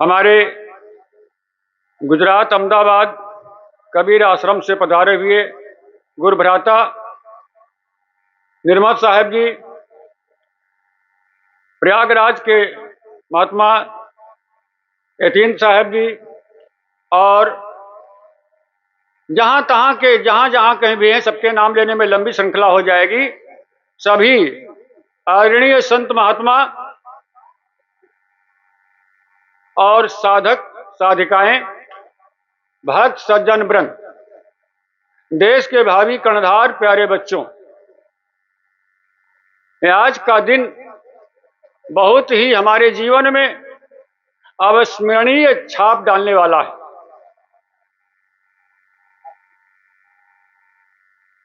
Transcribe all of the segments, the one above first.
हमारे गुजरात अहमदाबाद कबीर आश्रम से पधारे हुए गुरु भ्राता निर्मल साहब जी, प्रयागराज के महात्मा यतीन साहब जी और जहां तहां के जहां जहां कहीं भी हैं, सबके नाम लेने में लंबी श्रृंखला हो जाएगी। सभी आदरणीय संत महात्मा और साधक साधिकाएं, भक्त सज्जन वृंद, देश के भावी कर्णधार प्यारे बच्चों, आज का दिन बहुत ही हमारे जीवन में अविस्मरणीय छाप डालने वाला है।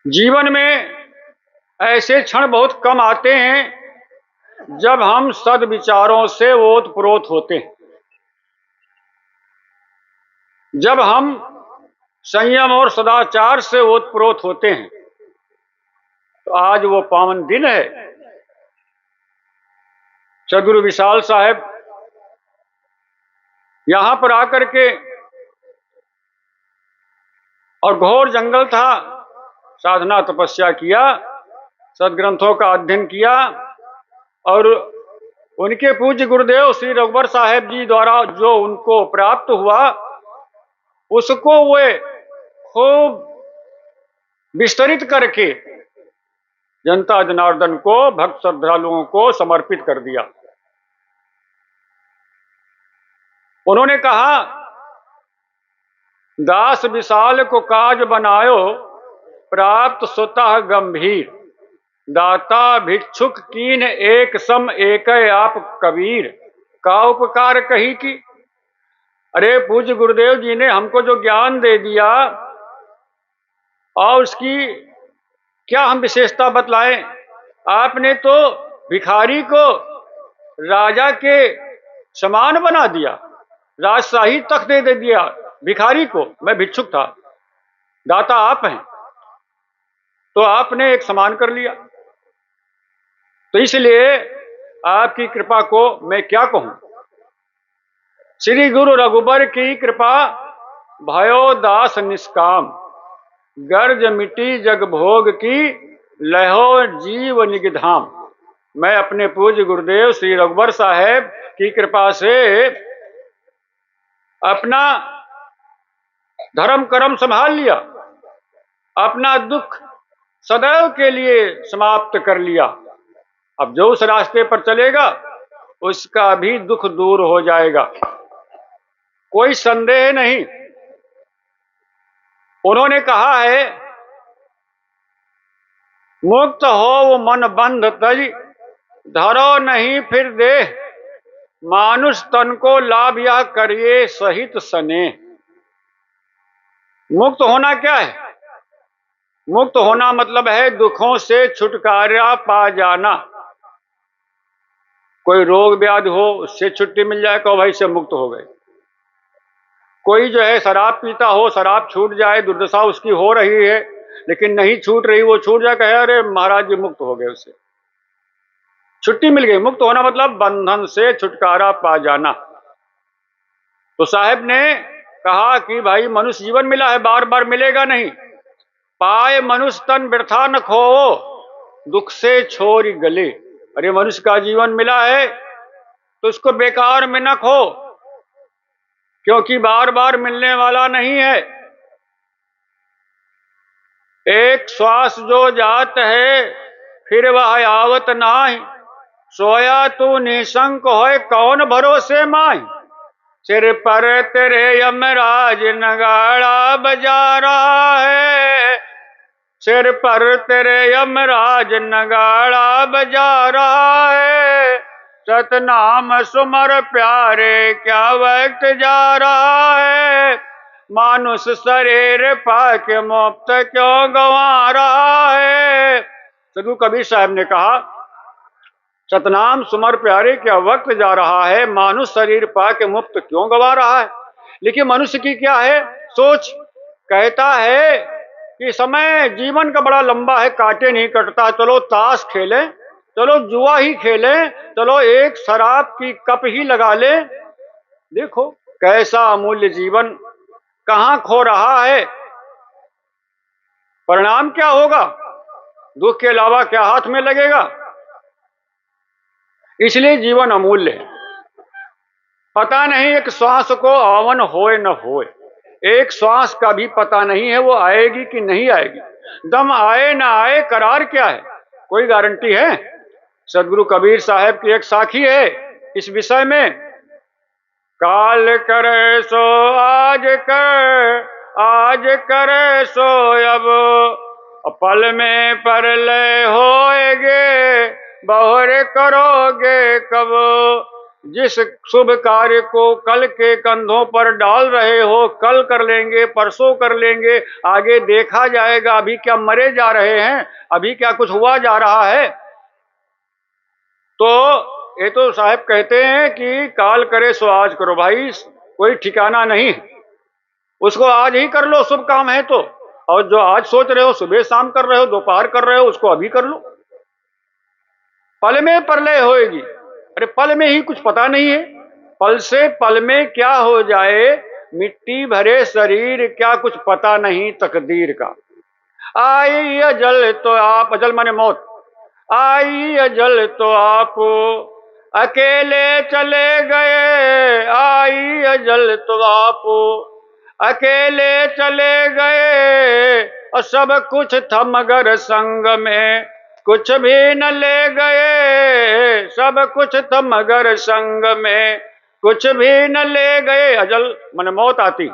जीवन में ऐसे क्षण बहुत कम आते हैं जब हम सद्विचारों से ओतप्रोत होते हैं, जब हम संयम और सदाचार से ओतप्रोत होते हैं। तो आज वो पावन दिन है। सदगुरु विशाल साहब यहां पर आकर के, और घोर जंगल था, साधना तपस्या किया, सदग्रंथों का अध्ययन किया और उनके पूज्य गुरुदेव श्री रघुवर साहब जी द्वारा जो उनको प्राप्त हुआ उसको वे खूब विस्तरित करके जनता जनार्दन को, भक्त श्रद्धालुओं को समर्पित कर दिया। उन्होंने कहा, दास विशाल को काज बनायो, प्राप्त स्वतः गंभीर, दाता भिक्षुक कीन एक सम एक आप कबीर, का उपकार कही की। अरे पूज्य गुरुदेव जी ने हमको जो ज्ञान दे दिया और उसकी क्या हम विशेषता बतलाएं। आपने तो भिखारी को राजा के समान बना दिया, राजशाही तक दे दिया भिखारी को। मैं भिक्षुक था, दाता आप हैं, तो आपने एक समान कर लिया। तो इसलिए आपकी कृपा को मैं क्या कहूं। श्री गुरु रघुबर की कृपा भयो दास निष्काम, गर्ज मिटी जग भोग की, लहो जीव निगधाम। मैं अपने पूज्य गुरुदेव श्री रघुबर साहब की कृपा से अपना धर्म कर्म संभाल लिया, अपना दुख सदैव के लिए समाप्त कर लिया। अब जो उस रास्ते पर चलेगा उसका भी दुख दूर हो जाएगा, कोई संदेह नहीं। उन्होंने कहा है, मुक्त हो वो मन बंध तज, धरो नहीं फिर देह, मानुष तन को लाभ यह करिए सहित सने। मुक्त होना क्या है? मुक्त होना मतलब है दुखों से छुटकारा पा जाना। कोई रोग व्याधि हो, उससे छुट्टी मिल जाए, कहो भाई से मुक्त हो गए। कोई जो है शराब पीता हो, शराब छूट जाए, दुर्दशा उसकी हो रही है लेकिन नहीं छूट रही, वो छूट जाए, कहे अरे महाराज जी मुक्त हो गए, उससे छुट्टी मिल गई। मुक्त होना मतलब बंधन से छुटकारा पा जाना। तो साहब ने कहा कि भाई मनुष्य जीवन मिला है, बार बार मिलेगा नहीं। पाए मनुष्य तन वृथा न खो, दुख से छोरी गले। अरे मनुष्य का जीवन मिला है तो इसको बेकार में न खो, क्योंकि बार बार मिलने वाला नहीं है। एक श्वास जो जात है फिर वह आवत नाही, सोया तू निशंक होए कौन भरोसे माही। सिर पर तेरे यमराज नगाड़ा बजा रहा है, सिर पर तेरे यमराज नगाड़ा बजा रहा है। सतनाम सुमर प्यारे क्या वक्त जा रहा है, मानुष शरीर पाके मुक्त क्यों गंवा रहा है। सदगुरु कबीर साहब ने कहा, सतनाम सुमर प्यारे क्या वक्त जा रहा है, मानुष शरीर पाके मुक्त क्यों गंवा रहा है। लेकिन मनुष्य की क्या है सोच। कहता है कि समय जीवन का बड़ा लंबा है, काटे नहीं कटता, चलो ताश खेलें, चलो जुआ ही खेलें, चलो एक शराब की कप ही लगा लें, देखो कैसा अमूल्य जीवन कहां खो रहा है। परिणाम क्या होगा? दुख के अलावा क्या हाथ में लगेगा? इसलिए जीवन अमूल्य है। पता नहीं एक श्वास को आवन होए न होए, एक श्वास का भी पता नहीं है वो आएगी कि नहीं आएगी। दम आए ना आए करार क्या है, कोई गारंटी है? सदगुरु कबीर साहब की एक साखी है इस विषय में। काल करे सो आज कर, आज करे सो अब, पल में परलय होएगे, बहुरे करोगे कब। जिस शुभ कार्य को कल के कंधों पर डाल रहे हो, कल कर लेंगे, परसों कर लेंगे, आगे देखा जाएगा। अभी क्या मरे जा रहे हैं? अभी क्या कुछ हुआ जा रहा है? तो ये तो साहब कहते हैं कि काल करे सो आज करो। भाई कोई ठिकाना नहीं, उसको आज ही कर लो, शुभ काम है तो। और जो आज सोच रहे हो, सुबह शाम कर रहे हो, दोपहर कर रहे हो, उसको अभी कर लो। पल में प्रलय होएगी। अरे पल में ही कुछ पता नहीं है, पल से पल में क्या हो जाए। मिट्टी भरे शरीर, क्या कुछ पता नहीं तकदीर का। आई अजल तो आप, अजल माने मौत, आई अजल तो आप अकेले चले गए, आई अजल तो आप अकेले चले गए। और सब कुछ था मगर संग में कुछ भी न ले गए, सब कुछ था मगर संग में कुछ भी न ले गए। अजल माने मौत आती।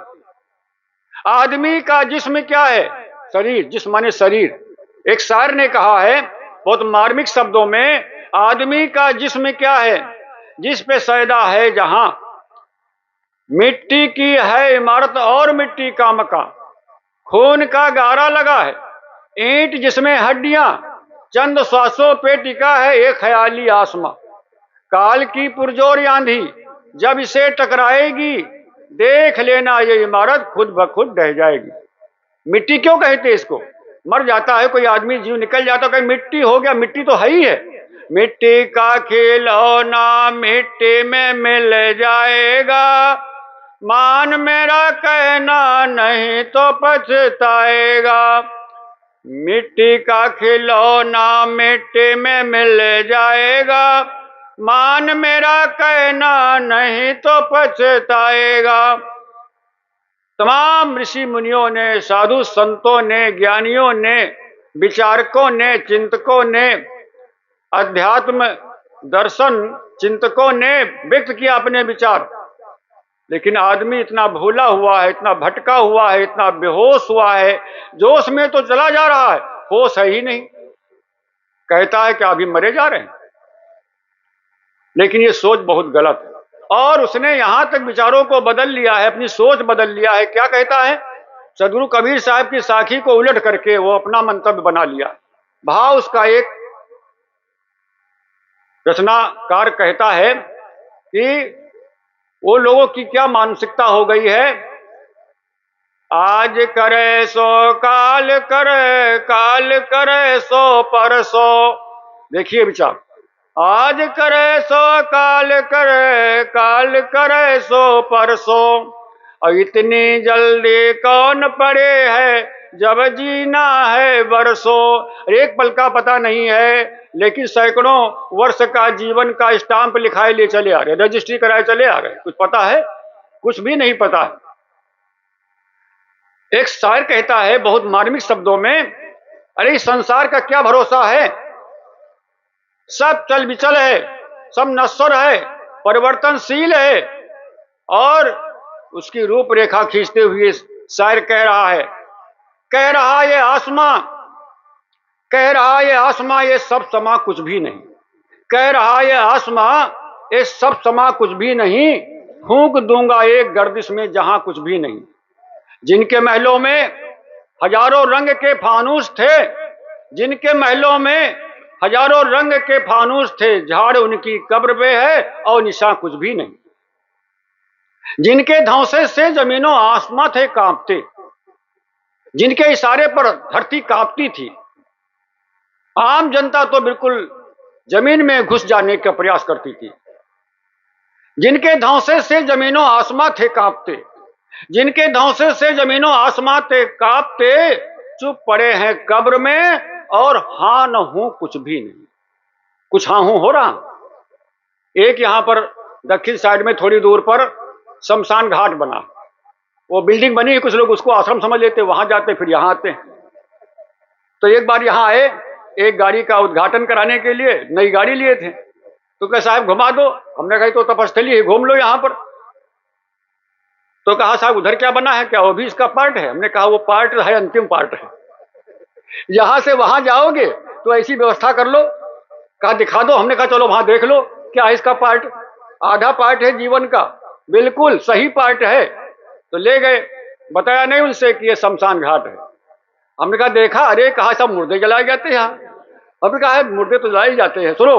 आदमी का जिस्म क्या है? शरीर। जिस्म माने शरीर। एक शायर ने कहा है बहुत मार्मिक शब्दों में, आदमी का जिस्म क्या है? जिस पे सैदा है जहां, मिट्टी की है इमारत और मिट्टी का मकान, खून का गारा लगा है, ईंट जिसमें हड्डियां, चंद श्वासों पे टिका है एक ख्याली आसमां। काल की पुरजोर आंधी जब इसे टकराएगी, देख लेना ये इमारत खुद ब खुद ढह जाएगी। मिट्टी क्यों कहते इसको? मर जाता है कोई आदमी, जीव निकल जाता है, कहीं मिट्टी हो गया, मिट्टी तो है ही है। मिट्टी का खिलौना मिट्टी में मिल जाएगा, मान मेरा कहना नहीं तो पछताएगा। मिट्टी का खिलौना मिट्टी में मिल जाएगा, मान मेरा कहना नहीं तो पछताएगा। तमाम ऋषि मुनियों ने, साधु संतों ने, ज्ञानियों ने, विचारकों ने, चिंतकों ने, अध्यात्म दर्शन चिंतकों ने व्यक्त किया अपने विचार। लेकिन आदमी इतना भूला हुआ है, इतना भटका हुआ है, इतना बेहोश हुआ है, जोश में तो चला जा रहा है, होश है ही नहीं। कहता है कि अभी मरे जा रहे हैं। लेकिन ये सोच बहुत गलत है, और उसने यहां तक विचारों को बदल लिया है, अपनी सोच बदल लिया है। क्या कहता है? सदगुरु कबीर साहब की साखी को उलट करके वो अपना मंतव्य बना लिया। भाव उसका एक रचनाकार कहता है कि वो लोगों की क्या मानसिकता हो गई है, आज करे सो काल करे, काल करे सो परसो। देखिए विचार, आज करे सो काल करे, काल करे सो परसो। और इतनी जल्दी कौन पड़े है जब जीना है बरसों। एक पल का पता नहीं है, लेकिन सैकड़ों वर्ष का जीवन का स्टाम्प लिखाए ले चले आ रहे, रजिस्ट्री कराए चले आ रहे। कुछ पता है? कुछ भी नहीं पता है। एक शायर कहता है बहुत मार्मिक शब्दों में, अरे इस संसार का क्या भरोसा है, सब चल विचल है, सब नश्वर है, परिवर्तनशील है। और उसकी रूपरेखा खींचते हुए शायर कह रहा है, कह रहा ये आसमां, कह रहा ये आसमां ये सब समा कुछ भी नहीं, कह रहा ये आसमां ये सब समा कुछ भी नहीं, फूंक दूंगा एक गर्दिश में जहां कुछ भी नहीं। जिनके महलों में हजारों रंग के फानूस थे, जिनके महलों में हजारों रंग के फानूस थे, झाड़ उनकी कब्र पे है और निशान कुछ भी नहीं। जिनके धौंसे से जमीनों आसमां थे कांपते, जिनके इशारे पर धरती कांपती थी, आम जनता तो बिल्कुल जमीन में घुस जाने का प्रयास करती थी। जिनके धौंसे से जमीनों आसमां थे कांपते, जिनके धौंसे से जमीनों आसमां थे कांपते, चुप पड़े हैं कब्र में और हाँ न हूं कुछ भी नहीं। कुछ हाँ हूं हो रहा। एक यहां पर दक्षिण साइड में थोड़ी दूर पर शमशान घाट बना, वो बिल्डिंग बनी है, कुछ लोग उसको आश्रम समझ लेते, वहां जाते फिर यहां आते हैं। तो एक बार यहां आए, एक गाड़ी का उद्घाटन कराने के लिए, नई गाड़ी लिए थे, तो कहा साहब घुमा दो। हमने कहा तो तपस्थली है, घूम लो यहां पर। तो कहा साहब उधर क्या बना है, क्या वो भी इसका पार्ट है? हमने कहा वो पार्ट है, अंतिम पार्ट है, यहां से वहां जाओगे तो ऐसी व्यवस्था कर लो। कहा दिखा दो। हमने कहा चलो वहां देख लो क्या है इसका पार्ट। आधा पार्ट है जीवन का, बिल्कुल सही पार्ट है। तो ले गए, बताया नहीं उनसे कि ये शमशान घाट है। हमने कहा देखा, अरे कहा सब मुर्दे जलाए जाते हैं यहाँ। हमने कहा है मुर्दे तो जलाए जाते हैं, सुनो।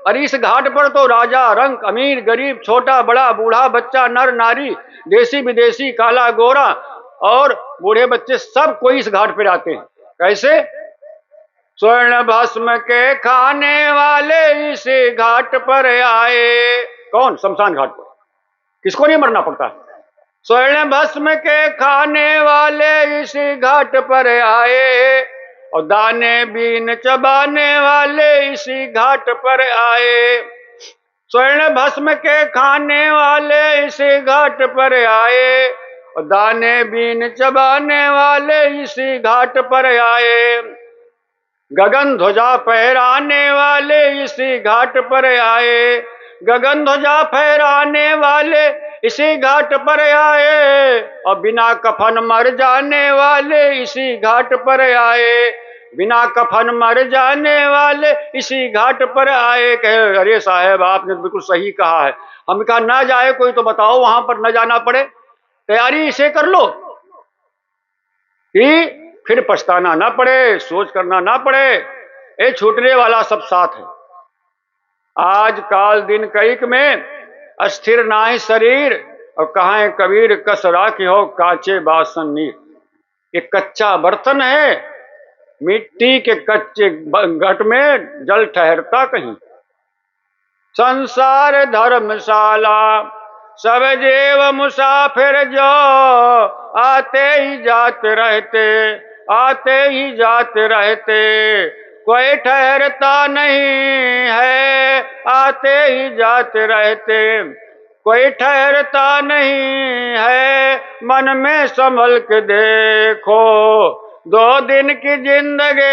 अरे इस घाट पर तो राजा रंक, अमीर गरीब, छोटा बड़ा, बूढ़ा बच्चा, नर नारी, देसी विदेशी, काला गोरा और बूढ़े बच्चे सब कोई इस घाट पर आते हैं। कैसे? स्वर्ण भस्म के खाने वाले इस घाट पर आए। कौन? शमशान घाट पर। किसको नहीं मरना पड़ता? स्वर्ण भस्म के खाने वाले इस घाट पर आए और दाने बीन चबाने वाले इसी घाट पर आए। स्वर्ण भस्म के खाने वाले इसी घाट पर आए और दाने बीन चबाने वाले इसी घाट पर आए। गगन ध्वजा फहराने वाले इसी घाट पर आए, गगन ध्वजा फहराने वाले इसी घाट पर आए और बिना कफन मर जाने वाले इसी घाट पर आए, बिना कफन मर जाने वाले इसी घाट पर आए। कहे अरे साहब आपने बिल्कुल सही कहा है। हम कहा ना जाए कोई तो बताओ वहां पर न जाना पड़े, तैयारी इसे कर लो कि फिर पछताना ना पड़े, सोच करना ना पड़े। ये छूटने वाला सब साथ है। आज काल दिन कईक में अस्थिर नाहि शरीर और कहाँ कबीर कस राखी हो काचे बासन नीर। ये कच्चा बर्तन है, मिट्टी के कच्चे घट में जल ठहरता कहीं। संसार धर्मशाला सब जेव मुसाफिर जो आते ही जाते रहते, आते ही जाते रहते, कोई ठहरता नहीं है, आते ही जाते रहते, कोई ठहरता नहीं है। मन में संभल के देखो 2 दिन की जिंदगी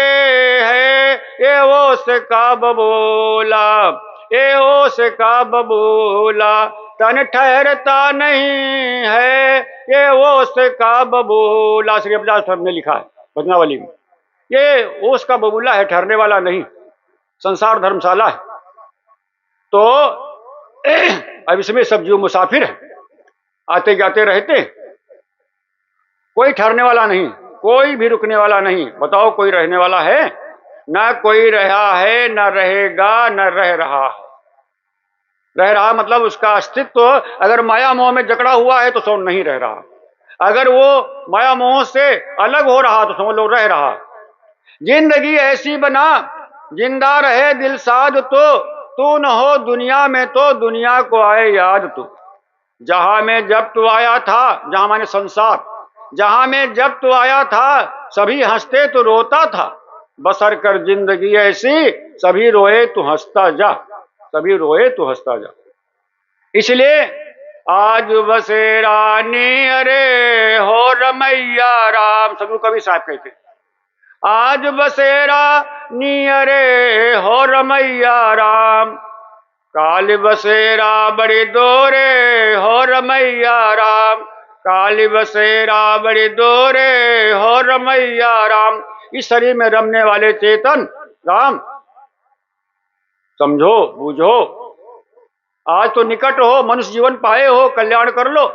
है, ये वो से का बबूला, ये वो से का बबूला, तन ठहरता नहीं है, ये वो से का बबूला। श्री रविदास साहब ने लिखा है भजनावली में। ये ओस का बबूला है, ठहरने वाला नहीं। संसार धर्मशाला है। तो अब इसमें सब जीव मुसाफिर है, आते जाते रहते, कोई ठहरने वाला नहीं, कोई भी रुकने वाला नहीं। बताओ कोई रहने वाला है? न कोई रहा है, न रहेगा, न रह रहा है। रह रहा मतलब उसका अस्तित्व अगर माया मोह में जकड़ा हुआ है तो सो नहीं रह रहा। अगर वो माया मोह से अलग हो रहा तो समझ लो रह रहा। जिंदगी ऐसी बना जिंदा रहे दिल साध, तो तू न हो दुनिया में तो दुनिया को आए याद तू। जहां में जब तू आया था, जहां माने संसार, जहां में जब तू आया था सभी हंसते तो रोता था, बसर कर जिंदगी ऐसी सभी रोए तू हंसता जा, सभी रोए तू हंसता जा। इसलिए आज बसेरा नियरे हो रमैया राम, सदगुरु कबीर साहब कहते, आज बसेरा नियरे हो रमैया राम, काल बसेरा बड़े दोरे हो रमैया राम, काल बसेरा बड़े दोरे हो रमैया राम। इस शरीर में रमने वाले चेतन राम, समझो बूझो। आज तो निकट हो, मनुष्य जीवन पाए हो, कल्याण कर लो।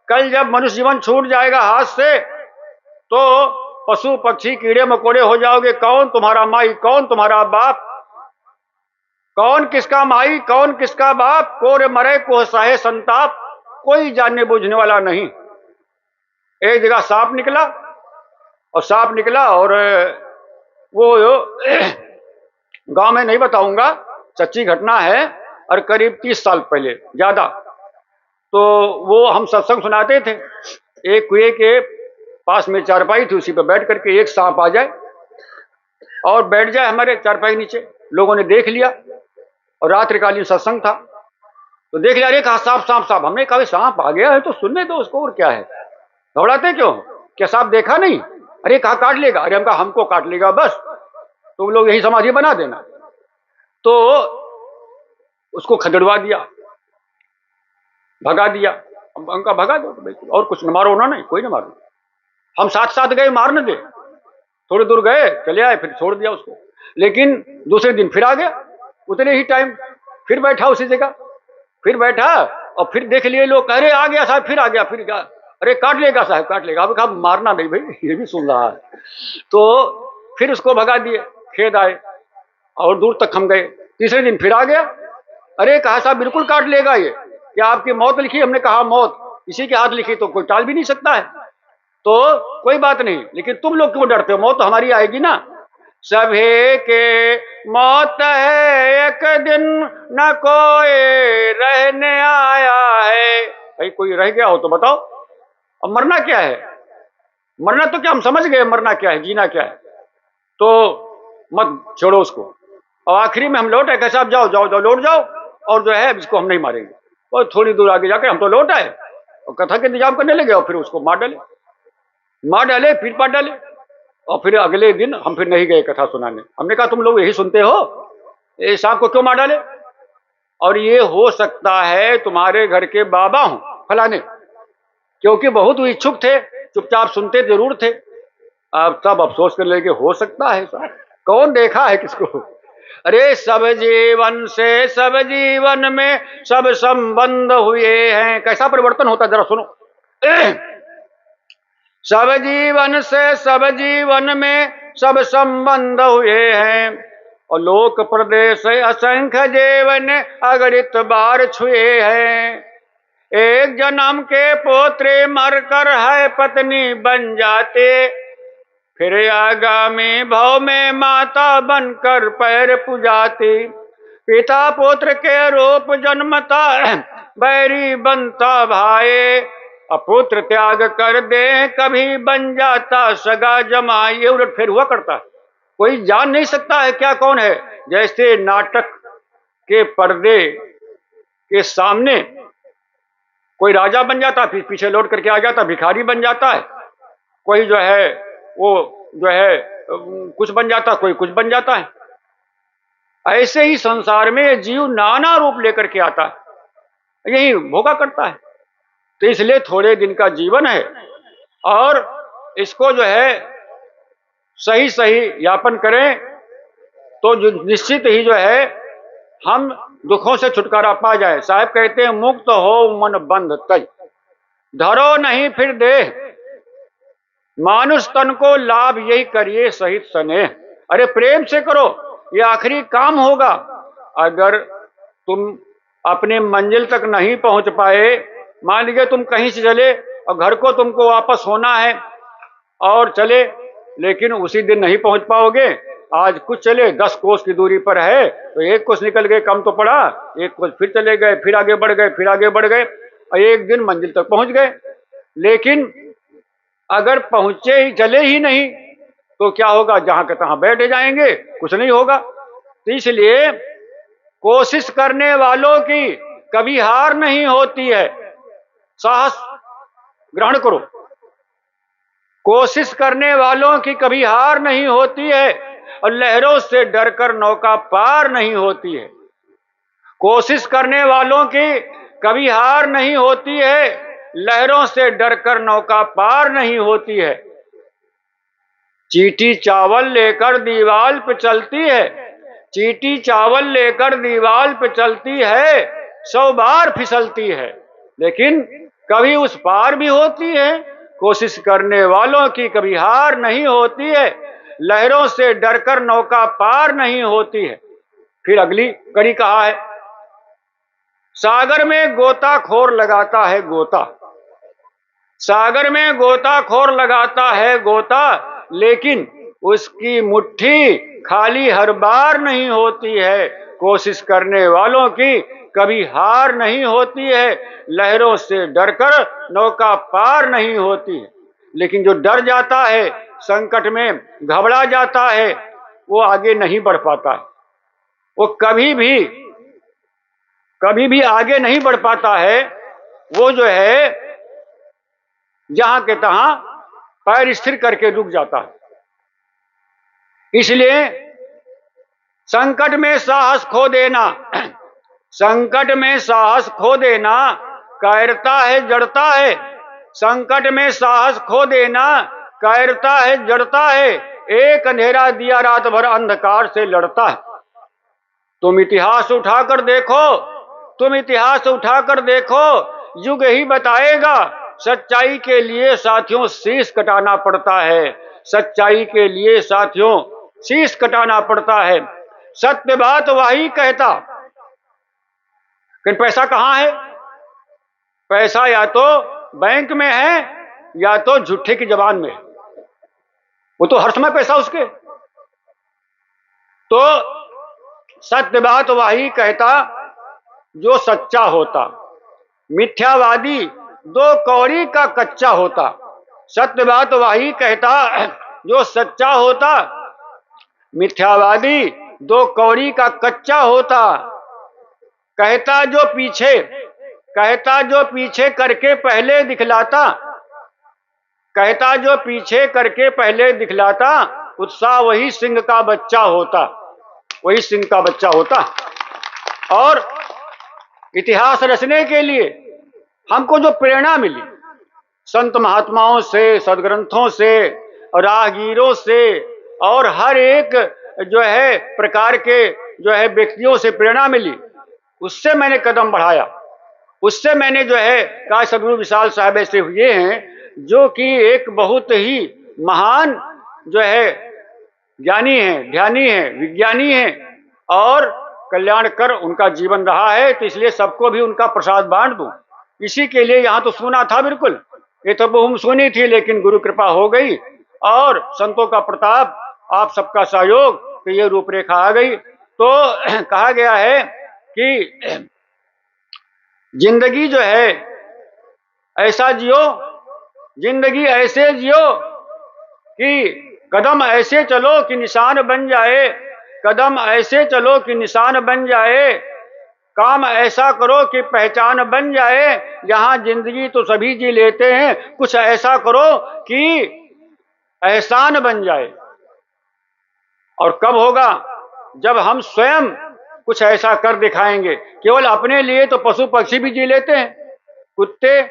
कल जब मनुष्य जीवन छूट जाएगा हाथ से तो पशु पक्षी कीड़े मकोड़े हो जाओगे। कौन तुम्हारा माई, कौन तुम्हारा बाप, कौन किसका माई, कौन किसका बाप, कोरे मरे को सहे संताप, कोई जानने बूझने वाला नहीं। एक जगह सांप निकला और सांप निकला और वो गांव में नहीं बताऊंगा, सच्ची घटना है और करीब 30 साल पहले, ज्यादा तो वो हम सत्संग सुनाते थे। एक कुएं के पास में चारपाई थी, उसी पर बैठ करके एक सांप आ जाए और बैठ जाए हमारे चारपाई नीचे। लोगों ने देख लिया और रात्रिकालीन सत्संग था, तो देख लिया, अरे कहा सांप सांप सांप। हमने कहा सांप आ गया है तो सुनने दो उसको, और क्या है, घबराते क्यों, क्या सांप देखा नहीं? अरे कहा काट लेगा। अरे हम कहा हमको काट लेगा बस, तुम लोग यही समाधि बना देना। तो उसको खदेड़वा दिया, भगा दिया। उनका भगा दो बिल्कुल, और कुछ न मारो ना, नहीं कोई न मारो। हम साथ साथ गए, मार न दे, थोड़ी दूर गए, चले आए, फिर छोड़ दिया उसको। लेकिन दूसरे दिन फिर आ गया, उतने ही टाइम फिर बैठा उसी जगह, फिर बैठा और फिर देख लिए लोग, कह रहे आ गया साहब, फिर आ गया, फिर गया। अरे काट लेगा साहब, काट लेगा। अब कहा मारना नहीं भाई, ये भी सुन रहा है। तो फिर उसको भगा दिए, खेत आए और दूर तक हम गए। तीसरे दिन फिर आ गया, अरे कहा साहब बिल्कुल काट लेगा ये, क्या आपकी मौत लिखी? हमने कहा मौत इसी के हाथ लिखी तो कोई टाल भी नहीं सकता है, तो कोई बात नहीं, लेकिन तुम लोग क्यों डरते हो, मौत तो हमारी आएगी ना। सभी के मौत है एक दिन, न कोई रहने आया है। भाई कोई रह गया हो तो बताओ, अब मरना क्या है? मरना तो क्या हम समझ गए, मरना क्या है, जीना क्या है, तो मत छोड़ो उसको। और आखिरी में हम लौट आए, कैसे आप जाओ जाओ जाओ लौट जाओ, और जो है इसको हम नहीं मारेंगे। और थोड़ी दूर आगे जाकर हम तो लौट आए और कथा के इंतजाम करने लगे, और फिर उसको मार डाले, पीट पाट डाले। और फिर अगले दिन हम फिर नहीं गए कथा सुनाने। हमने कहा तुम लोग यही सुनते हो, ये सांप को क्यों मार डाले? और ये हो सकता है तुम्हारे घर के बाबा हों फलाने, क्योंकि बहुत इच्छुक थे, चुपचाप सुनते जरूर थे। अब सब अफसोस कर लेके हो सकता है साहब, कौन देखा है किसको? अरे सब जीवन से सब जीवन में सब संबंध हुए हैं। कैसा परिवर्तन होता जरा सुनो। सब जीवन से सब जीवन में सब संबंध हुए हैं, और लोक प्रदेश असंख्य जीवन अगणित बार छुए हैं। एक जन्म के पोत्रे मरकर है पत्नी बन जाते, फिर आगामी भाव में माता बनकर पैर पुजाती। पिता पुत्र के रूप जन्मता बैरी बनता भाई, अपुत्र त्याग कर दे कभी बन जाता सगा जमाई। ये उलट फेर हुआ करता है, कोई जान नहीं सकता है क्या कौन है। जैसे नाटक के पर्दे के सामने कोई राजा बन जाता, फिर पीछे लौट करके आ जाता, भिखारी बन जाता है। कोई जो है वो जो है कुछ बन जाता, कोई कुछ बन जाता है। ऐसे ही संसार में जीव नाना रूप लेकर के आता है, यही भोगा करता है। तो इसलिए थोड़े दिन का जीवन है, और इसको जो है सही सही यापन करें तो जो निश्चित ही जो है हम दुखों से छुटकारा पा जाए। साहब कहते हैं मुक्त हो मन बंध तज, धरो नहीं फिर देह, मानुष तन को लाभ यही करिए सहित स्नेह। अरे प्रेम से करो, ये आखिरी काम होगा। अगर तुम अपने मंजिल तक नहीं पहुंच पाए, मान लीजिए तुम कहीं से चले और घर को तुमको वापस होना है और चले, लेकिन उसी दिन नहीं पहुंच पाओगे। आज कुछ चले 10 कोस की दूरी पर है तो 1 कोस निकल गए, कम तो पड़ा, 1 कोस फिर चले गए, फिर आगे बढ़ गए, फिर आगे बढ़ गए, और एक दिन मंजिल तक पहुंच गए। लेकिन अगर पहुंचे ही चले ही नहीं तो क्या होगा, जहां के तहां बैठ जाएंगे, कुछ नहीं होगा। तो इसलिए कोशिश करने वालों की कभी हार नहीं होती है, साहस ग्रहण करो। कोशिश करने वालों की कभी हार नहीं होती है, और लहरों से डरकर नौका पार नहीं होती है। कोशिश करने वालों की कभी हार नहीं होती है, लहरों से डरकर नौका पार नहीं होती है। चीटी चावल लेकर दीवाल पे चलती है, चीटी चावल लेकर दीवाल पे चलती है, 100 बार फिसलती है, लेकिन कभी उस पार भी होती है। कोशिश करने वालों की कभी हार नहीं होती है, लहरों से डरकर नौका पार नहीं होती है। फिर अगली कड़ी कहा है, सागर में गोताखोर लगाता है गोता, सागर में गोताखोर लगाता है गोता, लेकिन उसकी मुट्ठी खाली हर बार नहीं होती है। कोशिश करने वालों की कभी हार नहीं होती है। लहरों से डरकर नौका पार नहीं होती है। लेकिन जो डर जाता है, संकट में घबरा जाता है, वो आगे नहीं बढ़ पाता है। वो कभी भी आगे नहीं बढ़ पाता है। वो जो है जहां के तहां पैर स्थिर करके रुक जाता है। इसलिए संकट में साहस खो देना, संकट में साहस खो देना कायरता है, जड़ता है। संकट में साहस खो देना कायरता है, जड़ता है। एक अंधेरा दिया रात भर अंधकार से लड़ता है। तुम इतिहास उठाकर देखो, तुम इतिहास उठाकर देखो, युग ही बताएगा। सच्चाई के लिए साथियों शीश कटाना पड़ता है। सच्चाई के लिए साथियों शीश कटाना पड़ता है। सत्य बात वही कहता, लेकिन पैसा कहां है? पैसा या तो बैंक में है या तो झूठे की जबान में है। वो तो हर समय पैसा उसके। तो सत्य बात वही कहता जो सच्चा होता। मिथ्यावादी दो कौड़ी का कच्चा होता। सत्य बात वही कहता जो सच्चा होता। मिथ्यावादी दो कौड़ी का कच्चा होता। कहता जो पीछे करके पहले दिखलाता, कहता जो पीछे करके पहले दिखलाता, उत्साह वही सिंह का बच्चा होता, वही सिंह का बच्चा होता। और इतिहास रचने के लिए हमको जो प्रेरणा मिली संत महात्माओं से, सदग्रंथों से, राहगीरों से और हर एक जो है प्रकार के जो है व्यक्तियों से प्रेरणा मिली, उससे मैंने कदम बढ़ाया। उससे मैंने जो है कहा सदगुरु विशाल साहब ऐसे हुए हैं जो कि एक बहुत ही महान जो है ज्ञानी है, ध्यानी है, विज्ञानी है और कल्याणकर उनका जीवन रहा है। तो इसलिए सबको भी उनका प्रसाद बांट दूं, इसी के लिए यहाँ तो सुना था। बिल्कुल ये तो बहुम सुनी थी, लेकिन गुरु कृपा हो गई और संतों का प्रताप, आप सबका सहयोग, तो ये रूपरेखा आ गई। तो कहा गया है कि जिंदगी जो है ऐसा जियो, जिंदगी ऐसे जियो कि कदम ऐसे चलो कि निशान बन जाए, कदम ऐसे चलो कि निशान बन जाए, काम ऐसा करो कि पहचान बन जाए। यहाँ जिंदगी तो सभी जी लेते हैं, कुछ ऐसा करो कि एहसान बन जाए। और कब होगा? जब हम स्वयं कुछ ऐसा कर दिखाएंगे। केवल अपने लिए तो पशु पक्षी भी जी लेते हैं, कुत्ते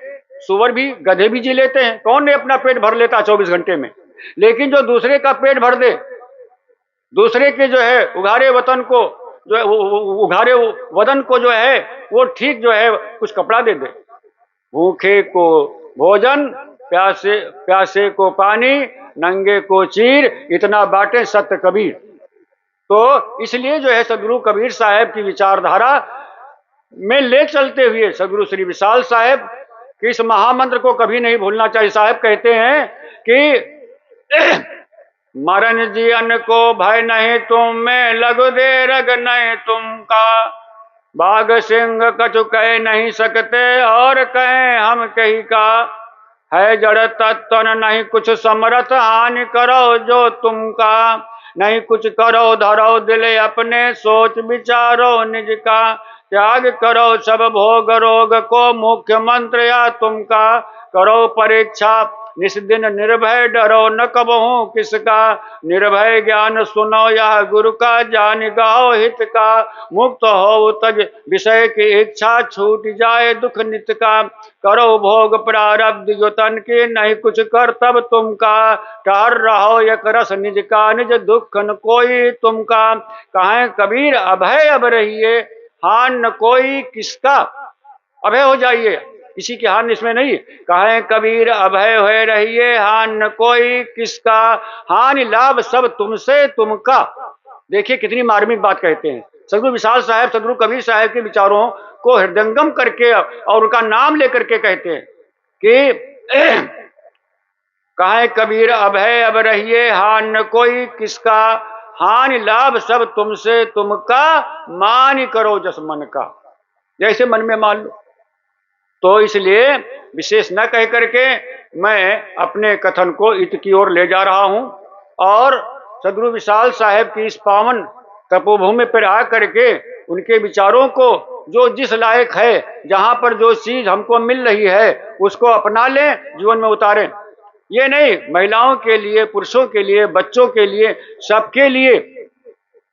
सुअर भी, गधे भी जी लेते हैं। कौन नहीं अपना पेट भर लेता 24 घंटे में? लेकिन जो दूसरे का पेट भर दे, दूसरे के जो है उघारे वतन को जो है उघारे वदन को जो है वो ठीक जो है कुछ कपड़ा दे दे। भूखे को भोजन, प्यासे को पानी, नंगे को चीर, इतना बांटे सत्य कबीर। तो इसलिए जो है सदगुरु कबीर साहब की विचारधारा में ले चलते हुए सदगुरु श्री विशाल साहब कि इस महामंत्र को कभी नहीं भूलना चाहिए। साहब कहते हैं कि मरण जीवन को भय नहीं तुम में, लगु दे रग नहीं तुमका, बाघ सिंह कछु कह नहीं सकते और कहें हम कही का, है जड़ तत्व नहीं कुछ समरथ, हानि करो जो तुमका, नहीं कुछ करो धरो दिले अपने, सोच विचारो निज का, त्याग करो सब भोग रोग को, मुख्य मंत्र या तुमका, करो परीक्षा निस्दिन निर्भय, डरो न कबहू किसका, निर्भय ज्ञान सुनो यह गुरु का, जान गाओ हित का, मुक्त हो तज विषय की इच्छा, छूट जाए दुख नित का, करो भोग प्रारब्ध जो तन के, नहीं कुछ कर तब तुमका, ठहर रहो एक रस निज का, निज दुख न कोई तुमका, कहें कबीर अभय अब रहिए, हान न कोई किसका। अभय हो जाइए, किसी की हान इसमें नहीं। कहें कबीर अभय हुए रहिए, हान न कोई किसका, हानि लाभ सब तुमसे तुमका। देखिए कितनी मार्मिक बात कहते हैं सदगुरु विशाल साहब। सदगुरु कबीर साहब के विचारों को हृदयंगम करके और उनका नाम लेकर के कहते हैं कि कहें कबीर अभय अब रहिए, हान न कोई किसका, हानि लाभ सब तुमसे, तुमका मान करो जस मन का। जैसे मन में मान लो। तो इसलिए विशेष न कह करके मैं अपने कथन को इत की ओर ले जा रहा हूं और सदगुरु विशाल साहेब की इस पावन तपोभूमि पर आ करके उनके विचारों को जो जिस लायक है, जहां पर जो चीज हमको मिल रही है उसको अपना लें, जीवन में उतारें। ये नहीं महिलाओं के लिए, पुरुषों के लिए, बच्चों के लिए, सबके लिए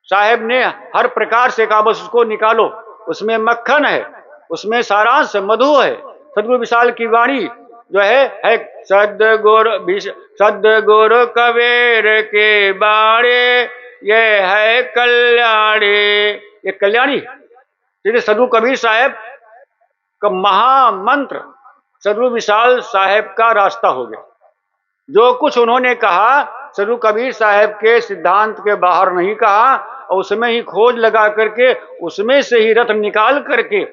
साहेब ने हर प्रकार से कहा बस उसको निकालो। उसमें मक्खन है, उसमें सारांश मधु है। सदगुरु विशाल की वाणी जो है सदगुरु कबीर के बाणे ये है कल्याणी। ये कल्याणी श्री सदगुरु कबीर साहब का महामंत्र सदगुरु विशाल साहब का रास्ता हो गया। जो कुछ उन्होंने कहा सदगुरु कबीर साहब के सिद्धांत के बाहर नहीं कहा, और उसमें ही खोज लगा करके उसमें से ही रत्न निकाल करके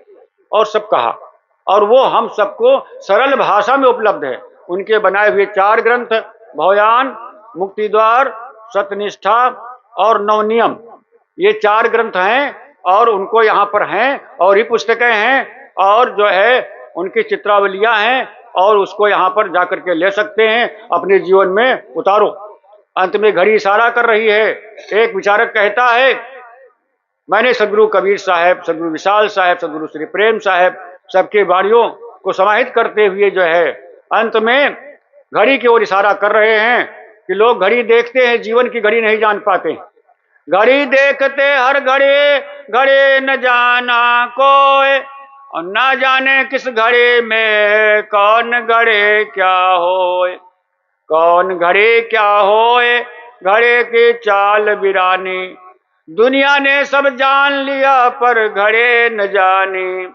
और सब कहा, और वो हम सबको सरल भाषा में उपलब्ध है। उनके बनाए हुए 4 ग्रंथ भवयान, मुक्ति द्वार, सत्यनिष्ठा और नवनियम, ये 4 ग्रंथ हैं और उनको यहाँ पर हैं और ही पुस्तकें हैं और जो है उनकी चित्रावलियां हैं और उसको यहाँ पर जाकर के ले सकते हैं, अपने जीवन में उतारो। अंत में घड़ी इशारा कर रही है। एक विचारक कहता है मैंने सदगुरु कबीर साहब, सदगुरु विशाल साहब, सदगुरु श्री प्रेम साहब सबके वाणियों को समाहित करते हुए जो है अंत में घड़ी की ओर इशारा कर रहे हैं कि लोग घड़ी देखते हैं, जीवन की घड़ी नहीं जान पाते। घड़ी देखते हर घड़ी, घड़ी न जाना कोई, और ना जाने किस घड़ी में कौन घड़ी क्या होए। कौन घड़ी क्या होए, घड़ी की चाल बिरानी, दुनिया ने सब जान लिया पर घड़ी न जानी।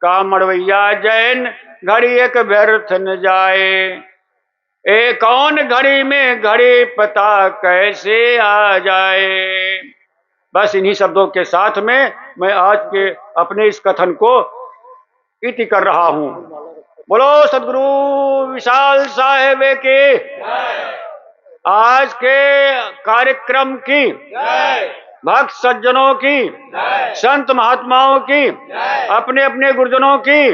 का मड़वैया जैन घड़ी एक व्यर्थ न जाए, ए कौन घड़ी में घड़ी पता कैसे आ जाए। बस इन्हीं शब्दों के साथ में मैं आज के अपने इस कथन को इति कर रहा हूं। बोलो सदगुरु विशाल साहेब के आज के कार्यक्रम की, भक्त सज्जनों की, संत महात्माओं की, अपने अपने गुरुजनों की